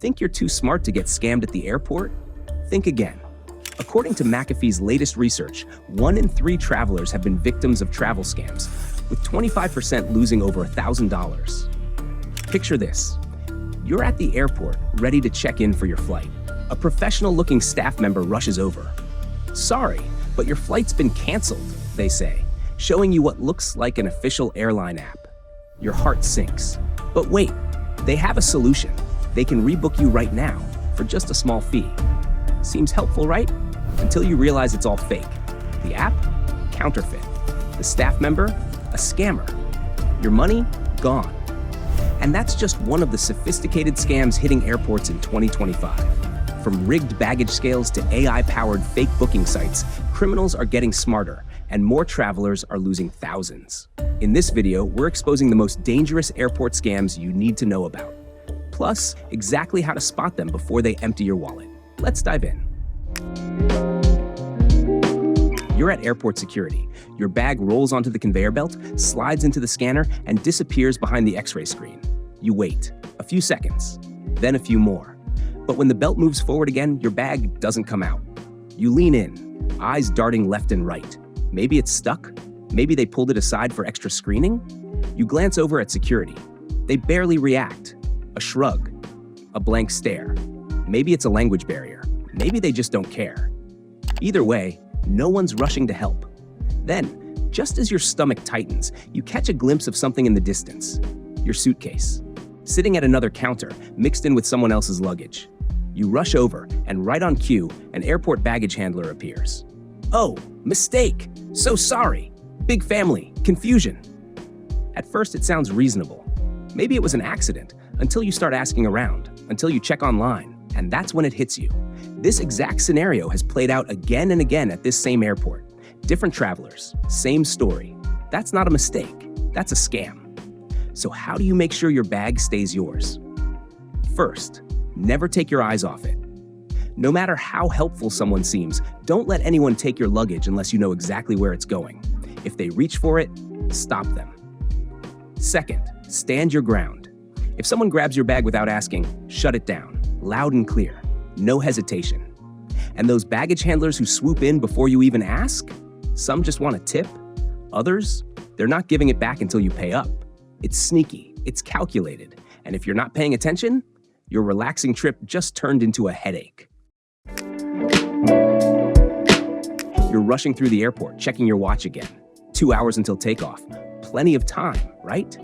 Think you're too smart to get scammed at the airport? Think again. According to McAfee's latest research, 1 in 3 travelers have been victims of travel scams, with 25% losing over $1,000. Picture this. You're at the airport, ready to check in for your flight. A professional-looking staff member rushes over. "Sorry, but your flight's been canceled," they say, showing you what looks like an official airline app. Your heart sinks. But wait, they have a solution. They can rebook you right now for just a small fee. Seems helpful, right? Until you realize it's all fake. The app? Counterfeit. The staff member? A scammer. Your money? Gone. And that's just one of the sophisticated scams hitting airports in 2025. From rigged baggage scales to AI-powered fake booking sites, criminals are getting smarter, and more travelers are losing thousands. In this video, we're exposing the most dangerous airport scams you need to know about. Plus, exactly how to spot them before they empty your wallet. Let's dive in. You're at airport security. Your bag rolls onto the conveyor belt, slides into the scanner, and disappears behind the X-ray screen. You wait. A few seconds. Then a few more. But when the belt moves forward again, your bag doesn't come out. You lean in, eyes darting left and right. Maybe it's stuck. Maybe they pulled it aside for extra screening. You glance over at security. They barely react. A shrug. A blank stare. Maybe it's a language barrier. Maybe they just don't care. Either way, no one's rushing to help. Then, just as your stomach tightens, you catch a glimpse of something in the distance. Your suitcase. Sitting at another counter, mixed in with someone else's luggage. You rush over, and right on cue, an airport baggage handler appears. "Oh, mistake! So sorry! Big family, confusion." At first, it sounds reasonable. Maybe it was an accident, until you start asking around, until you check online, and that's when it hits you. This exact scenario has played out again and again at this same airport. Different travelers, same story. That's not a mistake, that's a scam. So how do you make sure your bag stays yours? First, never take your eyes off it. No matter how helpful someone seems, don't let anyone take your luggage unless you know exactly where it's going. If they reach for it, stop them. Second, stand your ground. If someone grabs your bag without asking, shut it down, loud and clear, no hesitation. And those baggage handlers who swoop in before you even ask? Some just want a tip. Others, they're not giving it back until you pay up. It's sneaky, it's calculated, and if you're not paying attention, your relaxing trip just turned into a headache. You're rushing through the airport, checking your watch again. 2 hours until takeoff. Plenty of time, right?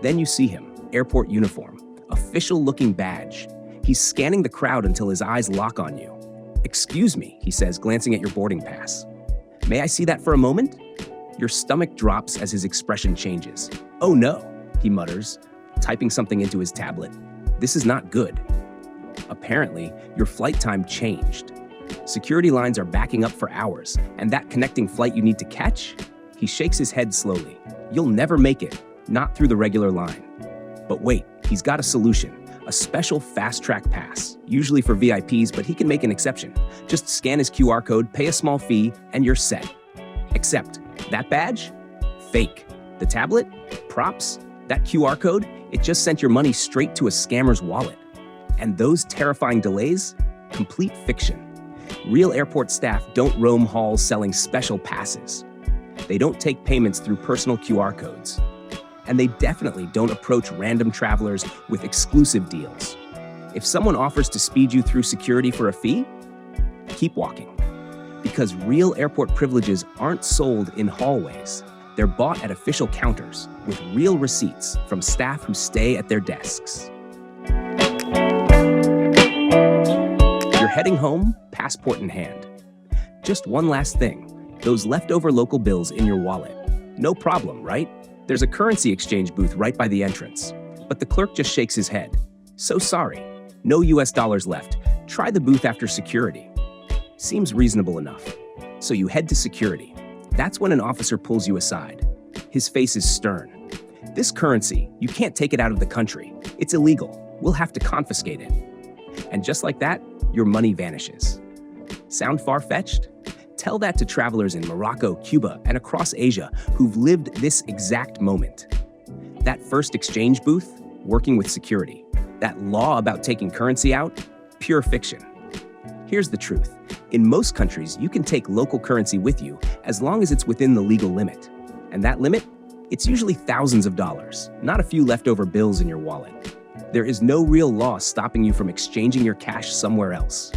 Then you see him, airport uniform, official-looking badge. He's scanning the crowd until his eyes lock on you. "Excuse me," he says, glancing at your boarding pass. "May I see that for a moment?" Your stomach drops as his expression changes. "Oh no," he mutters, typing something into his tablet. "This is not good." Apparently, your flight time changed. Security lines are backing up for hours, and that connecting flight you need to catch? He shakes his head slowly. You'll never make it, not through the regular line. But wait, he's got a solution. A special fast-track pass, usually for VIPs, but he can make an exception. Just scan his QR code, pay a small fee, and you're set. Except, that badge? Fake. The tablet? Props? That QR code? It just sent your money straight to a scammer's wallet. And those terrifying delays? Complete fiction. Real airport staff don't roam halls selling special passes. They don't take payments through personal QR codes. And they definitely don't approach random travelers with exclusive deals. If someone offers to speed you through security for a fee, keep walking. Because real airport privileges aren't sold in hallways. They're bought at official counters with real receipts from staff who stay at their desks. You're heading home, passport in hand. Just one last thing, those leftover local bills in your wallet. No problem, right? There's a currency exchange booth right by the entrance. But the clerk just shakes his head. "So sorry, no US dollars left. Try the booth after security." Seems reasonable enough. So you head to security. That's when an officer pulls you aside. His face is stern. "This currency, you can't take it out of the country. It's illegal. We'll have to confiscate it." And just like that, your money vanishes. Sound far-fetched? Tell that to travelers in Morocco, Cuba, and across Asia who've lived this exact moment. That first exchange booth, working with security. That law about taking currency out? Pure fiction. Here's the truth. In most countries, you can take local currency with you as long as it's within the legal limit. And that limit? It's usually thousands of dollars, not a few leftover bills in your wallet. There is no real law stopping you from exchanging your cash somewhere else.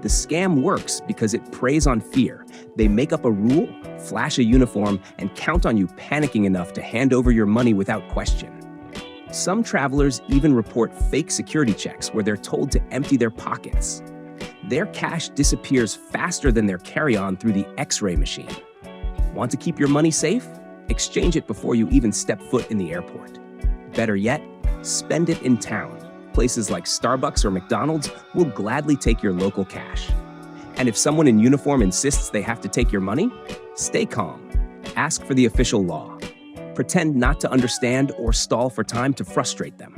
The scam works because it preys on fear. They make up a rule, flash a uniform, and count on you panicking enough to hand over your money without question. Some travelers even report fake security checks where they're told to empty their pockets. Their cash disappears faster than their carry-on through the X-ray machine. Want to keep your money safe? Exchange it before you even step foot in the airport. Better yet, spend it in town. Places like Starbucks or McDonald's will gladly take your local cash. And if someone in uniform insists they have to take your money, stay calm. Ask for the official law. Pretend not to understand or stall for time to frustrate them.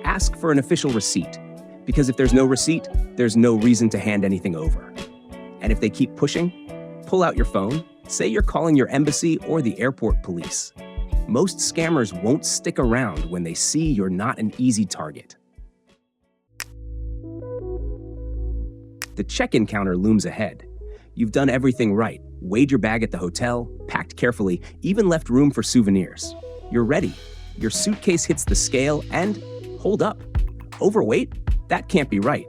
Ask for an official receipt, because if there's no receipt, there's no reason to hand anything over. And if they keep pushing, pull out your phone, say you're calling your embassy or the airport police. Most scammers won't stick around when they see you're not an easy target. The check-in counter looms ahead. You've done everything right, weighed your bag at the hotel, packed carefully, even left room for souvenirs. You're ready. Your suitcase hits the scale and, hold up, overweight? That can't be right.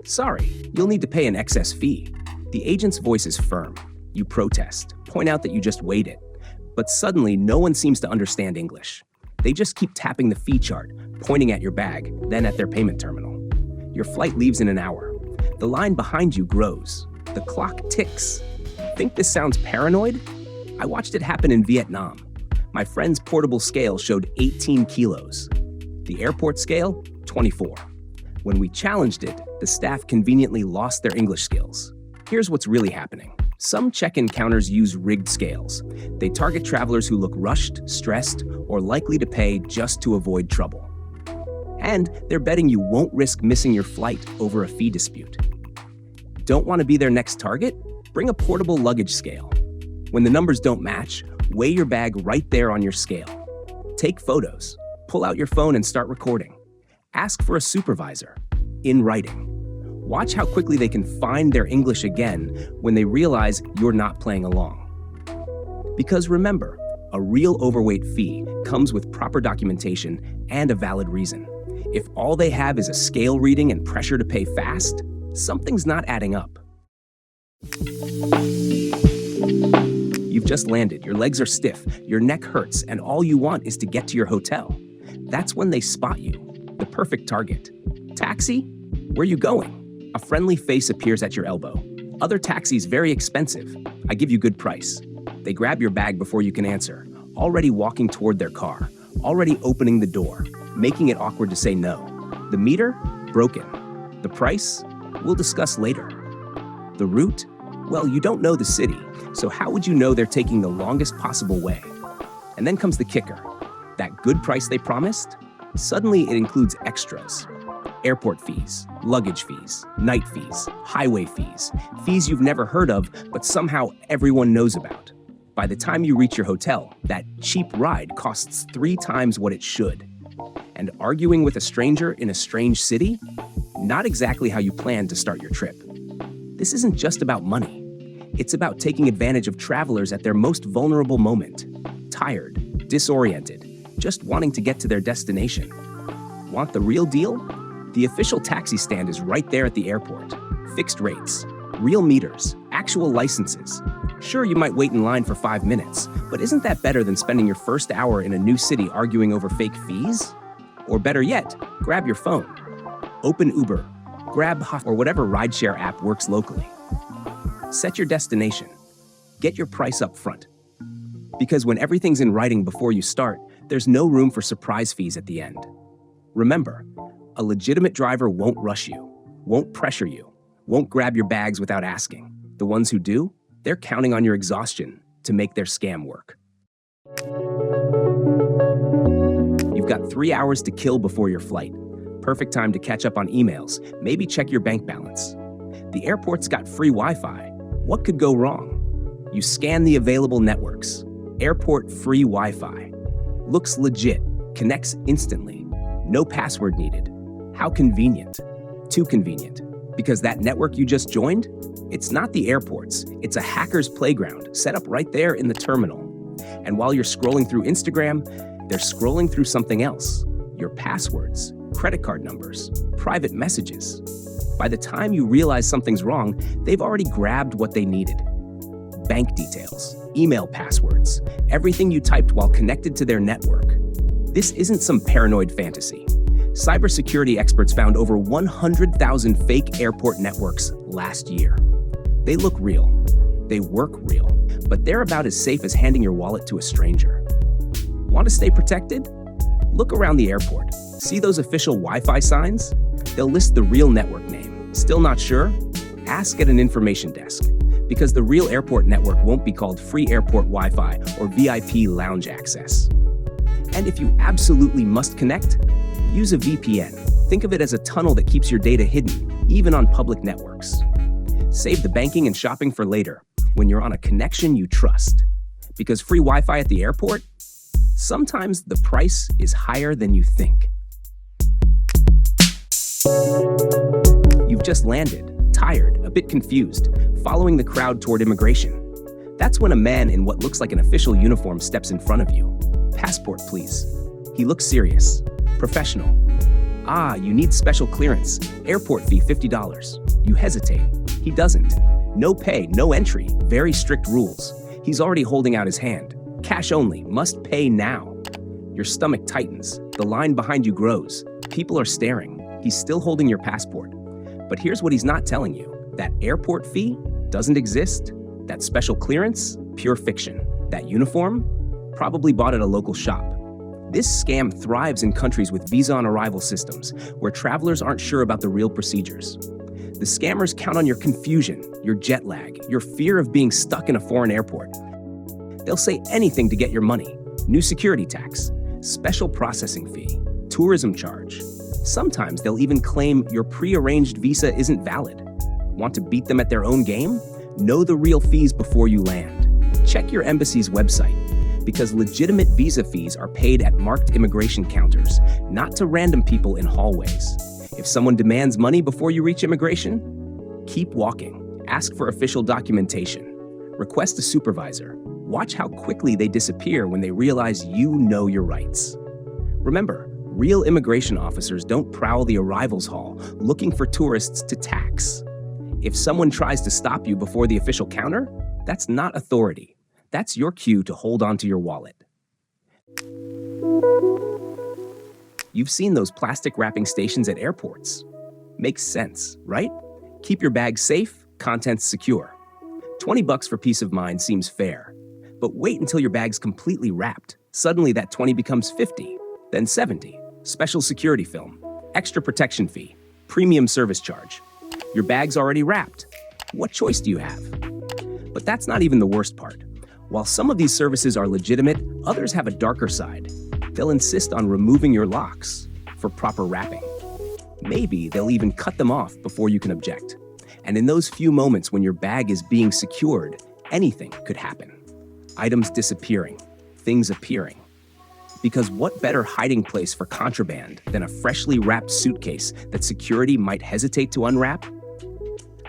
Sorry, you'll need to pay an excess fee. The agent's voice is firm. You protest, point out that you just weighed it. But suddenly, no one seems to understand English. They just keep tapping the fee chart, pointing at your bag, then at their payment terminal. Your flight leaves in an hour. The line behind you grows. The clock ticks. Think this sounds paranoid? I watched it happen in Vietnam. My friend's portable scale showed 18 kilos. The airport scale, 24. When we challenged it, the staff conveniently lost their English skills. Here's what's really happening. Some check-in counters use rigged scales. They target travelers who look rushed, stressed, or likely to pay just to avoid trouble. And they're betting you won't risk missing your flight over a fee dispute. Don't want to be their next target? Bring a portable luggage scale. When the numbers don't match, weigh your bag right there on your scale. Take photos. Pull out your phone and start recording. Ask for a supervisor, in writing. Watch how quickly they can find their English again when they realize you're not playing along. Because remember, a real overweight fee comes with proper documentation and a valid reason. If all they have is a scale reading and pressure to pay fast, something's not adding up. You've just landed, your legs are stiff, your neck hurts, and all you want is to get to your hotel. That's when they spot you, the perfect target. Taxi? Where you going? A friendly face appears at your elbow. Other taxis very expensive. I give you good price. They grab your bag before you can answer, already walking toward their car, already opening the door, making it awkward to say no. The meter? Broken. The price? We'll discuss later. The route? Well, you don't know the city, so how would you know they're taking the longest possible way? And then comes the kicker. That good price they promised? Suddenly it includes extras. Airport fees, luggage fees, night fees, highway fees, fees you've never heard of, but somehow everyone knows about. By the time you reach your hotel, that cheap ride costs 3 times what it should. And arguing with a stranger in a strange city? Not exactly how you plan to start your trip. This isn't just about money. It's about taking advantage of travelers at their most vulnerable moment. Tired, disoriented, just wanting to get to their destination. Want the real deal? The official taxi stand is right there at the airport. Fixed rates, real meters, actual licenses. Sure, you might wait in line for 5 minutes, but isn't that better than spending your first hour in a new city arguing over fake fees? Or better yet, grab your phone. Open Uber, Grab, or whatever rideshare app works locally. Set your destination. Get your price up front. Because when everything's in writing before you start, there's no room for surprise fees at the end. Remember, a legitimate driver won't rush you, won't pressure you, won't grab your bags without asking. The ones who do, they're counting on your exhaustion to make their scam work. You've got 3 hours to kill before your flight. Perfect time to catch up on emails, maybe check your bank balance. The airport's got free Wi-Fi. What could go wrong? You scan the available networks. Airport free Wi-Fi. Looks legit, connects instantly. No password needed. How convenient. Too convenient. Because that network you just joined, it's not the airport's, it's a hacker's playground set up right there in the terminal. And while you're scrolling through Instagram, they're scrolling through something else. Your passwords, credit card numbers, private messages. By the time you realize something's wrong, they've already grabbed what they needed. Bank details, email passwords, everything you typed while connected to their network. This isn't some paranoid fantasy. Cybersecurity experts found over 100,000 fake airport networks last year. They look real, they work real, but they're about as safe as handing your wallet to a stranger. Want to stay protected? Look around the airport. See those official Wi-Fi signs? They'll list the real network name. Still not sure? Ask at an information desk, because the real airport network won't be called free airport Wi-Fi or VIP lounge access. And if you absolutely must connect, use a VPN. Think of it as a tunnel that keeps your data hidden, even on public networks. Save the banking and shopping for later, when you're on a connection you trust. Because free Wi-Fi at the airport? Sometimes the price is higher than you think. You've just landed, tired, a bit confused, following the crowd toward immigration. That's when a man in what looks like an official uniform steps in front of you. Passport, please. He looks serious. Professional. Ah, you need special clearance. Airport fee $50. You hesitate. He doesn't. No pay, no entry. Very strict rules. He's already holding out his hand. Cash only. Must pay now. Your stomach tightens. The line behind you grows. People are staring. He's still holding your passport. But here's what he's not telling you. That airport fee doesn't exist. That special clearance, pure fiction. That uniform, probably bought at a local shop. This scam thrives in countries with visa on arrival systems, where travelers aren't sure about the real procedures. The scammers count on your confusion, your jet lag, your fear of being stuck in a foreign airport. They'll say anything to get your money. New security tax, special processing fee, tourism charge. Sometimes they'll even claim your pre-arranged visa isn't valid. Want to beat them at their own game? Know the real fees before you land. Check your embassy's website, because legitimate visa fees are paid at marked immigration counters, not to random people in hallways. If someone demands money before you reach immigration, keep walking. Ask for official documentation. Request a supervisor. Watch how quickly they disappear when they realize you know your rights. Remember, real immigration officers don't prowl the arrivals hall looking for tourists to tax. If someone tries to stop you before the official counter, that's not authority. That's your cue to hold on to your wallet. You've seen those plastic wrapping stations at airports. Makes sense, right? Keep your bag safe, contents secure. $20 for peace of mind seems fair. But wait until your bag's completely wrapped. Suddenly that 20 becomes 50, then 70. Special security film, extra protection fee, premium service charge. Your bag's already wrapped. What choice do you have? But that's not even the worst part. While some of these services are legitimate, others have a darker side. They'll insist on removing your locks for proper wrapping. Maybe they'll even cut them off before you can object. And in those few moments when your bag is being secured, anything could happen. Items disappearing, things appearing. Because what better hiding place for contraband than a freshly wrapped suitcase that security might hesitate to unwrap?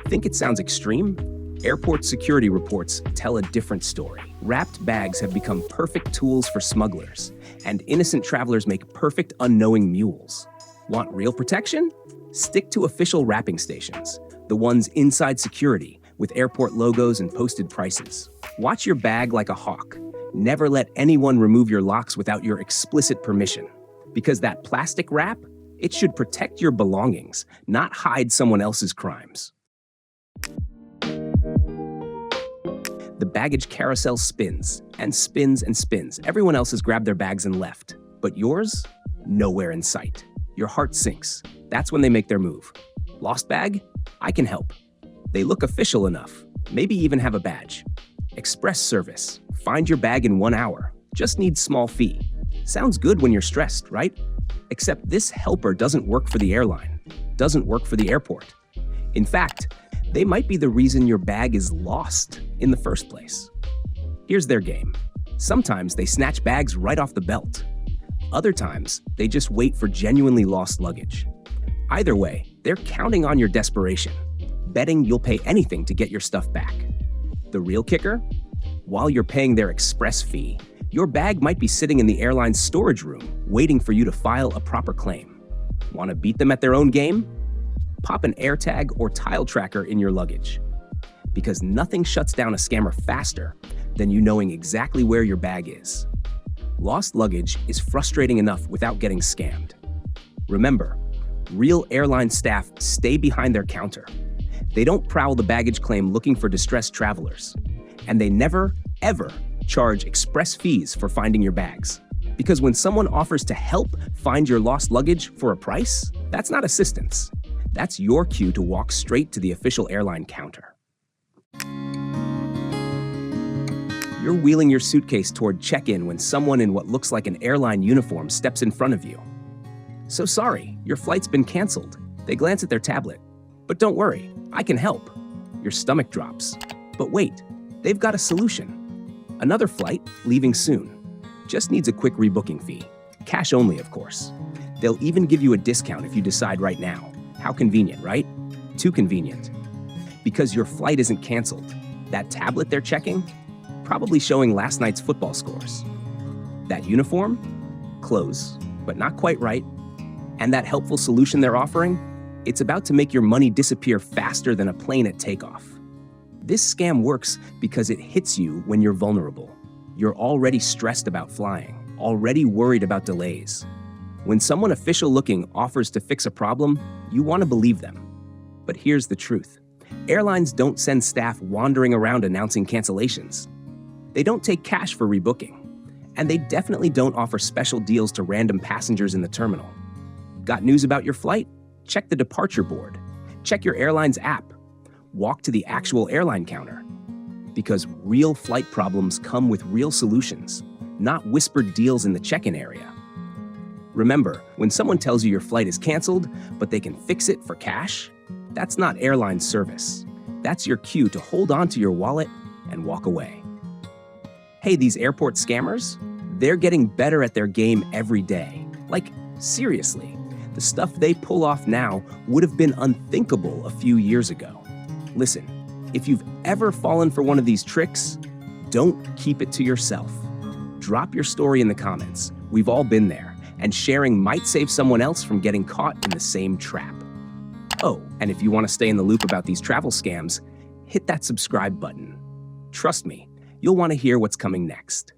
Think it sounds extreme? Airport security reports tell a different story. Wrapped bags have become perfect tools for smugglers, and innocent travelers make perfect unknowing mules. Want real protection? Stick to official wrapping stations, the ones inside security, with airport logos and posted prices. Watch your bag like a hawk. Never let anyone remove your locks without your explicit permission. Because that plastic wrap, it should protect your belongings, not hide someone else's crimes. The baggage carousel spins and spins and spins. Everyone else has grabbed their bags and left. But yours? Nowhere in sight. Your heart sinks. That's when they make their move. Lost bag? I can help. They look official enough. Maybe even have a badge. Express service. Find your bag in 1 hour. Just need small fee. Sounds good when you're stressed, right? Except this helper doesn't work for the airline. Doesn't work for the airport. In fact, they might be the reason your bag is lost in the first place. Here's their game. Sometimes they snatch bags right off the belt. Other times, they just wait for genuinely lost luggage. Either way, they're counting on your desperation, betting you'll pay anything to get your stuff back. The real kicker? While you're paying their express fee, your bag might be sitting in the airline's storage room, waiting for you to file a proper claim. Want to beat them at their own game? Pop an AirTag or tile tracker in your luggage. Because nothing shuts down a scammer faster than you knowing exactly where your bag is. Lost luggage is frustrating enough without getting scammed. Remember, real airline staff stay behind their counter. They don't prowl the baggage claim looking for distressed travelers. And they never, ever charge express fees for finding your bags. Because when someone offers to help find your lost luggage for a price, that's not assistance. That's your cue to walk straight to the official airline counter. You're wheeling your suitcase toward check-in when someone in what looks like an airline uniform steps in front of you. So sorry, your flight's been canceled. They glance at their tablet. But don't worry, I can help. Your stomach drops. But wait, they've got a solution. Another flight, leaving soon. Just needs a quick rebooking fee. Cash only, of course. They'll even give you a discount if you decide right now. How convenient, right? Too convenient. Because your flight isn't canceled. That tablet they're checking? Probably showing last night's football scores. That uniform? Close, but not quite right. And that helpful solution they're offering? It's about to make your money disappear faster than a plane at takeoff. This scam works because it hits you when you're vulnerable. You're already stressed about flying, already worried about delays. When someone official-looking offers to fix a problem, you want to believe them. But here's the truth. Airlines don't send staff wandering around announcing cancellations. They don't take cash for rebooking. And they definitely don't offer special deals to random passengers in the terminal. Got news about your flight? Check the departure board. Check your airline's app. Walk to the actual airline counter. Because real flight problems come with real solutions, not whispered deals in the check-in area. Remember, when someone tells you your flight is canceled, but they can fix it for cash, that's not airline service. That's your cue to hold on to your wallet and walk away. Hey, these airport scammers, they're getting better at their game every day. Like, seriously, the stuff they pull off now would have been unthinkable a few years ago. Listen, if you've ever fallen for one of these tricks, don't keep it to yourself. Drop your story in the comments. We've all been there, and sharing might save someone else from getting caught in the same trap. Oh, and if you want to stay in the loop about these travel scams, hit that subscribe button. Trust me, you'll want to hear what's coming next.